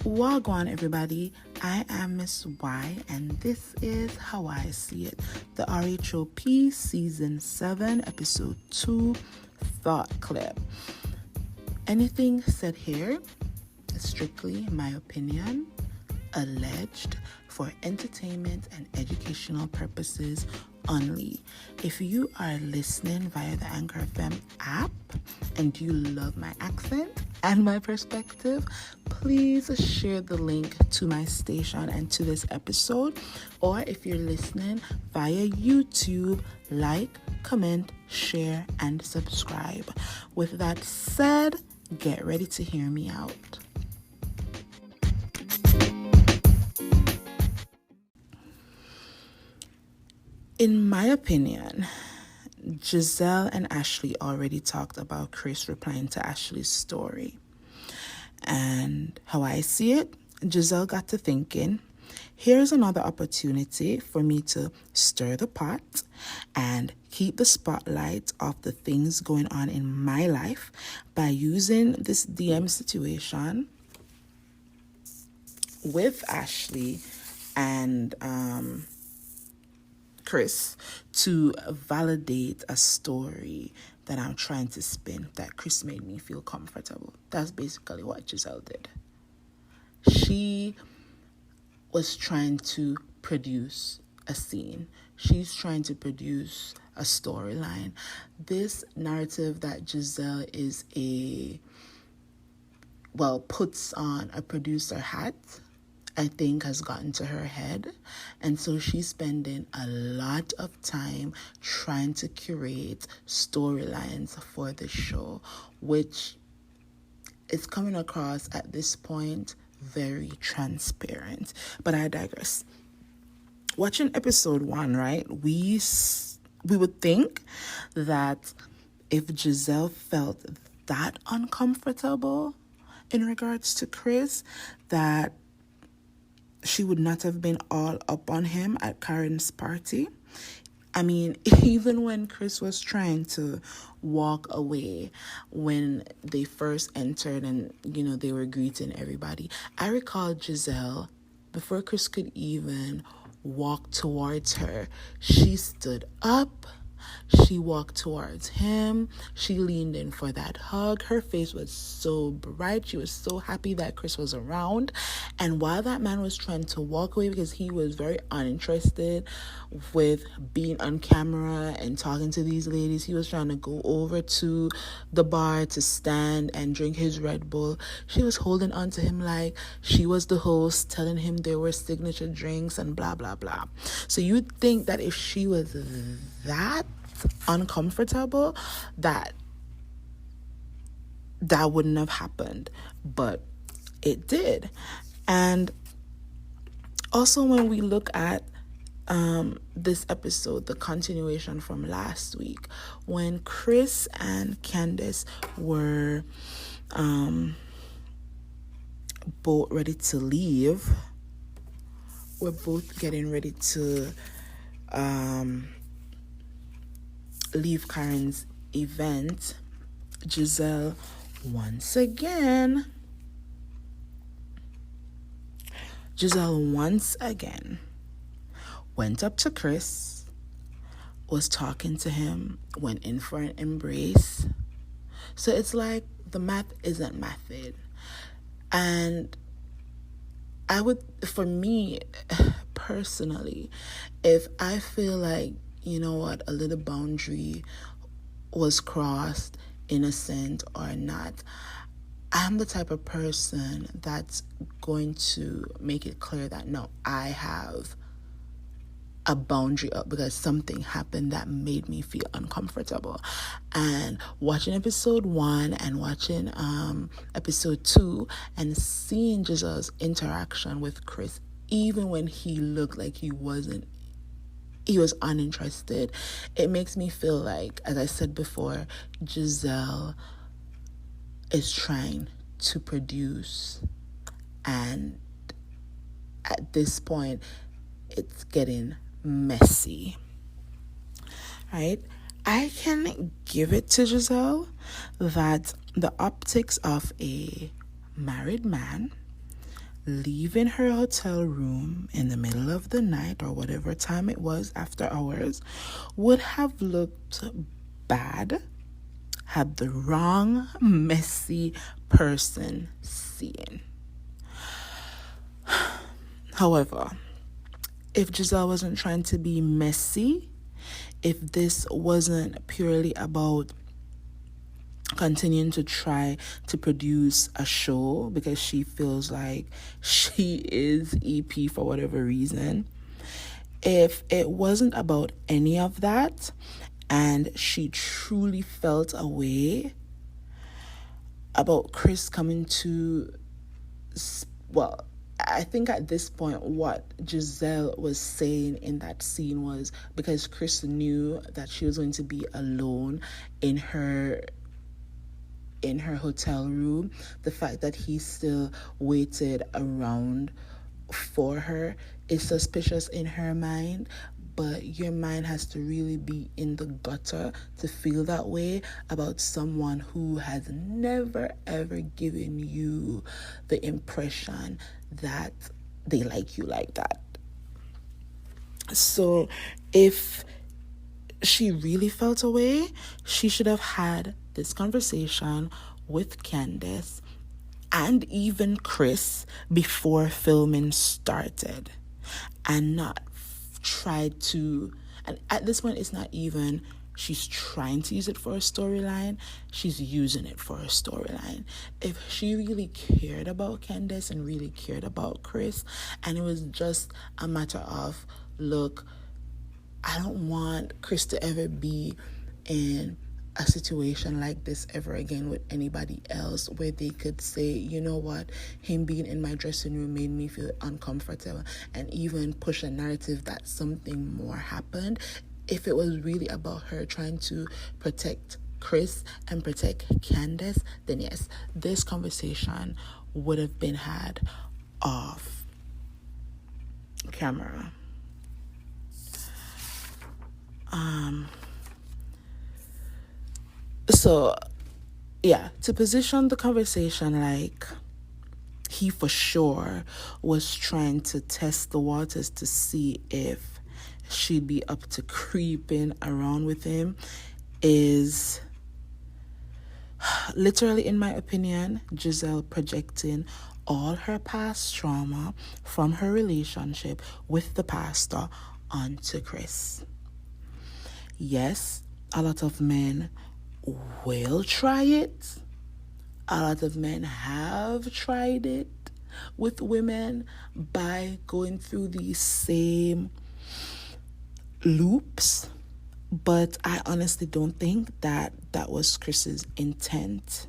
Wagwan everybody, I am Miss Y and this is How I See It, the RHOP Season 7 Episode 2 Thought Clip. Anything said here is strictly my opinion, alleged for entertainment and educational purposes only. If you are listening via the Anchor FM app and you love my accent and my perspective, please share the link to my station and to this episode. Or if you're listening via YouTube, like, comment, share, and subscribe. With that said, get ready to hear me out. In my opinion, Gizzelle and Ashley already talked about Chris replying to Ashley's story. And how I see it, Gizzelle got to thinking, here's another opportunity for me to stir the pot and keep the spotlight off the things going on in my life by using this DM situation with Ashley and Chris to validate a story that I'm trying to spin that Chris made me feel comfortable. That's basically what Gizzelle did. She was trying to produce a scene. She's trying to produce a storyline. This narrative that Gizzelle is puts on a producer hat, I think has gotten to her head. And so she's spending a lot of time trying to curate storylines for the show, which is coming across at this point very transparent. But I digress. Watching episode 1, right, we would think that if Gizzelle felt that uncomfortable in regards to Chris, that she would not have been all up on him at Karen's party. I mean, even when Chris was trying to walk away when they first entered and, they were greeting everybody, I recall Gizzelle, before Chris could even walk towards her, she stood up. She walked towards him. She leaned in for that hug. Her face was so bright. She was so happy that Chris was around. And while that man was trying to walk away because he was very uninterested with being on camera and talking to these ladies, he was trying to go over to the bar to stand and drink his Red Bull. She was holding on to him like she was the host, telling him there were signature drinks and blah, blah, blah. So you'd think that if she was that uncomfortable, that wouldn't have happened, but it did. And also when we look at this episode, the continuation from last week, when Chris and Candiace were both ready to leave, we're both getting ready to leave Karen's event, Gizzelle once again went up to Chris, was talking to him, went in for an embrace. So it's like the math isn't mathing. And for me personally, if I feel like, a little boundary was crossed, innocent or not, I'm the type of person that's going to make it clear that no, I have a boundary up because something happened that made me feel uncomfortable. And watching episode 1 and watching episode 2 and seeing Gizelle's interaction with Chris, even when he looked like he was uninterested, it makes me feel like, as I said before, Gizzelle is trying to produce, and at this point it's getting messy, right? I can give it to Gizzelle that the optics of a married man leaving her hotel room in the middle of the night or whatever time it was after hours would have looked bad had the wrong messy person seen. However, if Gizzelle wasn't trying to be messy, if this wasn't purely about continuing to try to produce a show because she feels like she is EP for whatever reason, if it wasn't about any of that and she truly felt a way about Chris coming to, well, I think at this point what Gizzelle was saying in that scene was because Chris knew that she was going to be alone in her hotel room, the fact that he still waited around for her is suspicious in her mind. But your mind has to really be in the gutter to feel that way about someone who has never ever given you the impression that they like you like that. So if she really felt a way, she should have had this conversation with Candiace and even Chris before filming started, and not tried to, and at this point it's not even she's trying to use it for a storyline, she's using it for a storyline. If she really cared about Candiace and really cared about Chris, and it was just a matter of, look, I don't want Chris to ever be in a situation like this ever again with anybody else, where they could say, you know what, him being in my dressing room made me feel uncomfortable, and even push a narrative that something more happened. If it was really about her trying to protect Chris and protect Candiace, then yes, this conversation would have been had off camera. So, yeah, to position the conversation like he for sure was trying to test the waters to see if she'd be up to creeping around with him is literally, in my opinion, Gizzelle projecting all her past trauma from her relationship with the pastor onto Chris. Yes, a lot of men will try it. A lot of men have tried it with women by going through these same loops. But I honestly don't think that was Chris's intent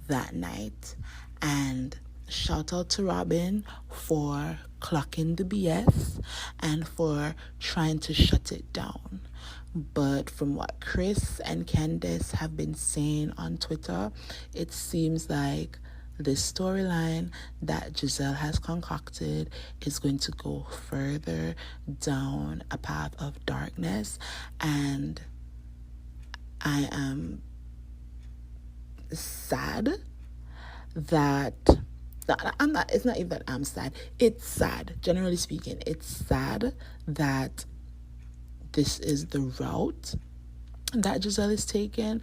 that night. And shout out to Robin for clocking the BS and for trying to shut it down. But from what Chris and Candiace have been saying on Twitter, it seems like this storyline that Gizzelle has concocted is going to go further down a path of darkness. And I am sad that it's not even that I'm sad. It's sad. Generally speaking, it's sad that this is the route that Gizzelle is taking,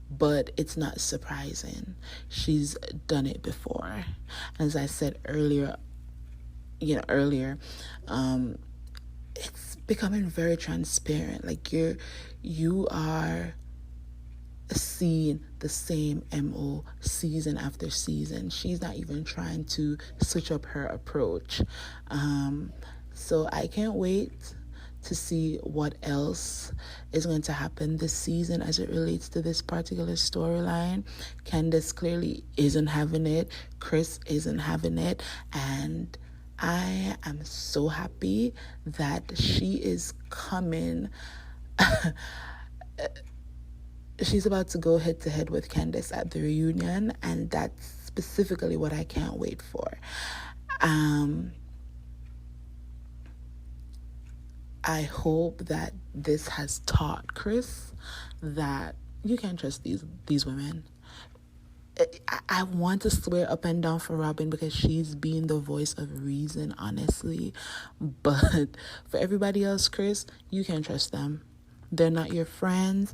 but it's not surprising. She's done it before. As I said earlier, it's becoming very transparent. Like you are seeing the same MO season after season. She's not even trying to switch up her approach. So I can't wait to see what else is going to happen this season as it relates to this particular storyline. Candiace clearly isn't having it. Chris isn't having it. And I am so happy that she is coming. She's about to go head to head with Candiace at the reunion. And that's specifically what I can't wait for. I hope that this has taught Chris that you can't trust these women. I want to swear up and down for Robin because she's being the voice of reason, honestly. But for everybody else, Chris, you can trust them. They're not your friends.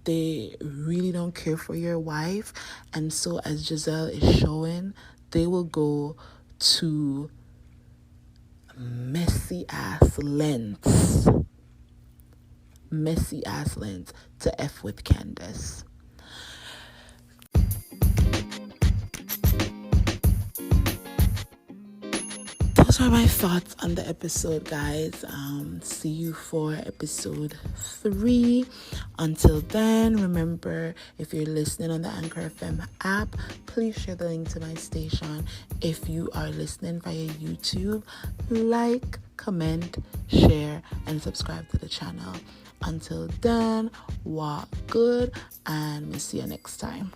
They really don't care for your wife. And so, as Gizzelle is showing, they will go to messy ass lengths to F with Candiace. Those are my thoughts on the episode, guys. See you for episode 3. Until then, remember, if you're listening on the Anchor FM app, please share the link to my station. If you are listening via YouTube, like, comment, share, and subscribe to the channel. Until then, walk good, and we'll see you next time.